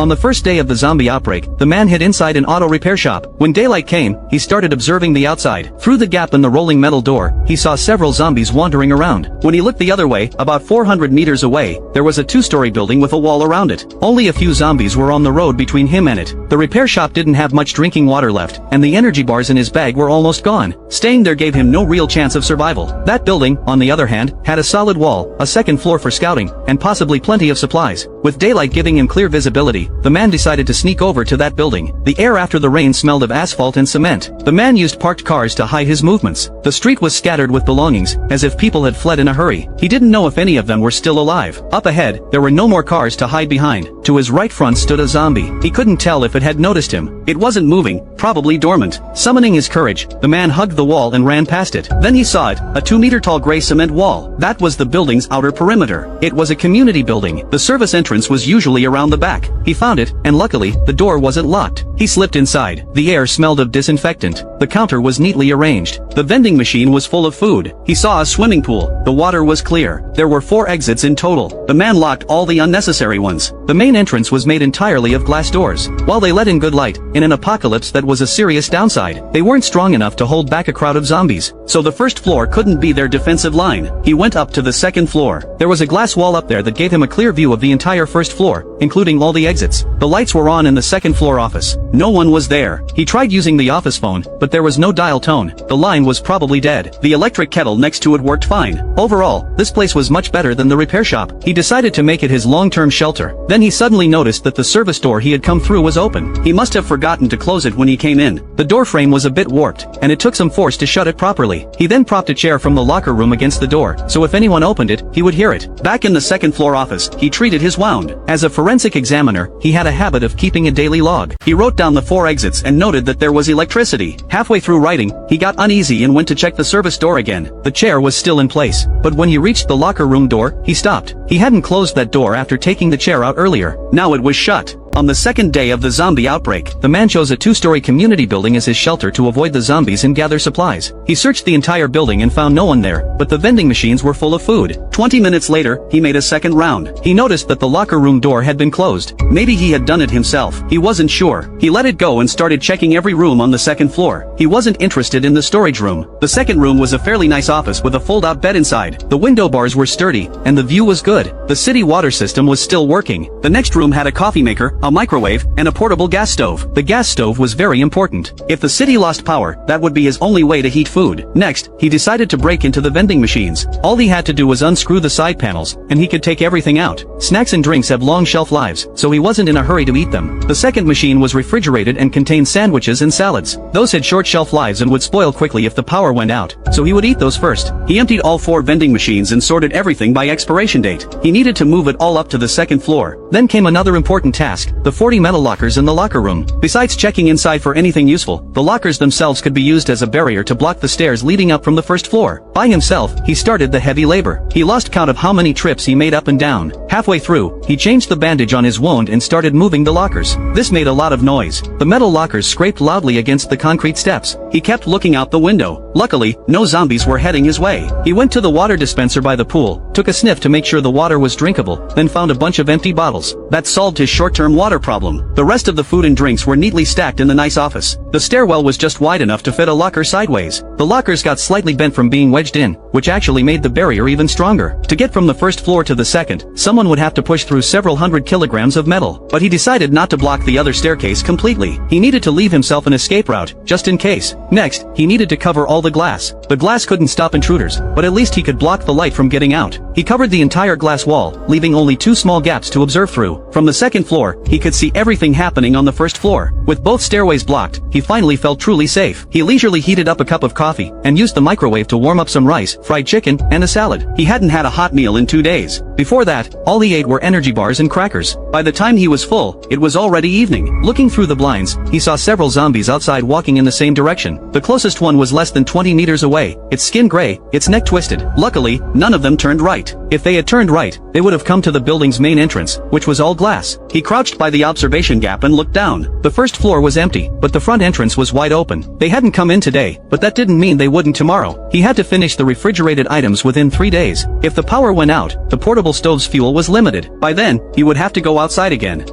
On the first day of the zombie outbreak, the man hid inside an auto repair shop. When daylight came, he started observing the outside. Through the gap in the rolling metal door, he saw several zombies wandering around. When he looked the other way, about 400 meters away, there was a two-story building with a wall around it. Only a few zombies were on the road between him and it. The repair shop didn't have much drinking water left, and the energy bars in his bag were almost gone. Staying there gave him no real chance of survival. That building, on the other hand, had a solid wall, a second floor for scouting, and possibly plenty of supplies. With daylight giving him clear visibility, the man decided to sneak over to that building. The air after the rain smelled of asphalt and cement. The man used parked cars to hide his movements. The street was scattered with belongings, as if people had fled in a hurry. He didn't know if any of them were still alive. Up ahead, there were no more cars to hide behind. To his right front stood a zombie. He couldn't tell if it had noticed him. It wasn't moving, probably dormant. Summoning his courage, the man hugged the wall and ran past it. Then he saw it, a 2-meter-tall gray cement wall. That was the building's outer perimeter. It was a community building. The service entrance was usually around the back. He found it, and luckily, the door wasn't locked. He slipped inside. The air smelled of disinfectant. The counter was neatly arranged. The vending machine was full of food. He saw a swimming pool. The water was clear. There were 4 exits in total. The man locked all the unnecessary ones. The main entrance was made entirely of glass doors. While they let in good light, in an apocalypse that was a serious downside, they weren't strong enough to hold back a crowd of zombies. So the first floor couldn't be their defensive line. He went up to the second floor. There was a glass wall up there that gave him a clear view of the entire first floor, including all the exits. The lights were on in the second floor office. No one was there. He tried using the office phone, but there was no dial tone. The line was probably dead. The electric kettle next to it worked fine. Overall, this place was much better than the repair shop. He decided to make it his long-term shelter. Then he suddenly noticed that the service door he had come through was open. He must have forgotten to close it when he came in. The door frame was a bit warped, and it took some force to shut it properly. He then propped a chair from the locker room against the door, so if anyone opened it, he would hear it. Back in the second floor office, he treated his wound. As a forensic examiner, he had a habit of keeping a daily log. He wrote down the 4 exits and noted that there was electricity. Halfway through writing, he got uneasy and went to check the service door again. The chair was still in place, but when he reached the locker room door, he stopped. He hadn't closed that door after taking the chair out earlier. Now it was shut. On the second day of the zombie outbreak, the man chose a 2-story community building as his shelter to avoid the zombies and gather supplies. He searched the entire building and found no one there, but the vending machines were full of food. 20 minutes later, he made a second round. He noticed that the locker room door had been closed. Maybe he had done it himself. He wasn't sure. He let it go and started checking every room on the second floor. He wasn't interested in the storage room. The second room was a fairly nice office with a fold-out bed inside. The window bars were sturdy, and the view was good. The city water system was still working. The next room had a coffee maker, a microwave, and a portable gas stove. The gas stove was very important. If the city lost power, that would be his only way to heat food. Next, he decided to break into the vending machines. All he had to do was unscrew the side panels, and he could take everything out. Snacks and drinks have long shelf lives, so he wasn't in a hurry to eat them. The second machine was refrigerated and contained sandwiches and salads. Those had short shelf lives and would spoil quickly if the power went out, so he would eat those first. He emptied all 4 vending machines and sorted everything by expiration date. He needed to move it all up to the second floor. Then came another important task, the 40 metal lockers in the locker room. Besides checking inside for anything useful, the lockers themselves could be used as a barrier to block the stairs leading up from the first floor. By himself, he started the heavy labor. He lost count of how many trips he made up and down. Halfway through, he changed the bandage on his wound and started moving the lockers. This made a lot of noise. The metal lockers scraped loudly against the concrete steps. He kept looking out the window. Luckily, no zombies were heading his way. He went to the water dispenser by the pool, took a sniff to make sure the water was drinkable, then found a bunch of empty bottles. That solved his short-term water problem. The rest of the food and drinks were neatly stacked in the nice office. The stairwell was just wide enough to fit a locker sideways. The lockers got slightly bent from being wedged in, which actually made the barrier even stronger. To get from the first floor to the second, someone would have to push through several hundred kilograms of metal. But he decided not to block the other staircase completely. He needed to leave himself an escape route, just in case. Next, he needed to cover all the glass. The glass couldn't stop intruders, but at least he could block the light from getting out. He covered the entire glass wall, leaving only 2 small gaps to observe through. From the second floor, he could see everything happening on the first floor. With both stairways blocked, he finally felt truly safe. He leisurely heated up a cup of coffee, and used the microwave to warm up some rice, fried chicken, and a salad. He hadn't had a hot meal in 2 days. Before that, all he ate were energy bars and crackers. By the time he was full, it was already evening. Looking through the blinds, he saw several zombies outside walking in the same direction. The closest one was less than 20 meters away, its skin gray, its neck twisted. Luckily, none of them turned right. If they had turned right, they would have come to the building's main entrance, which was all glass. He crouched by the observation gap and looked down. The first floor was empty, but the front entrance was wide open. They hadn't come in today, but that didn't mean they wouldn't tomorrow. He had to finish the refrigerated items within 3 days. If the power went out, the portable stove's fuel was limited. By then, he would have to go outside again.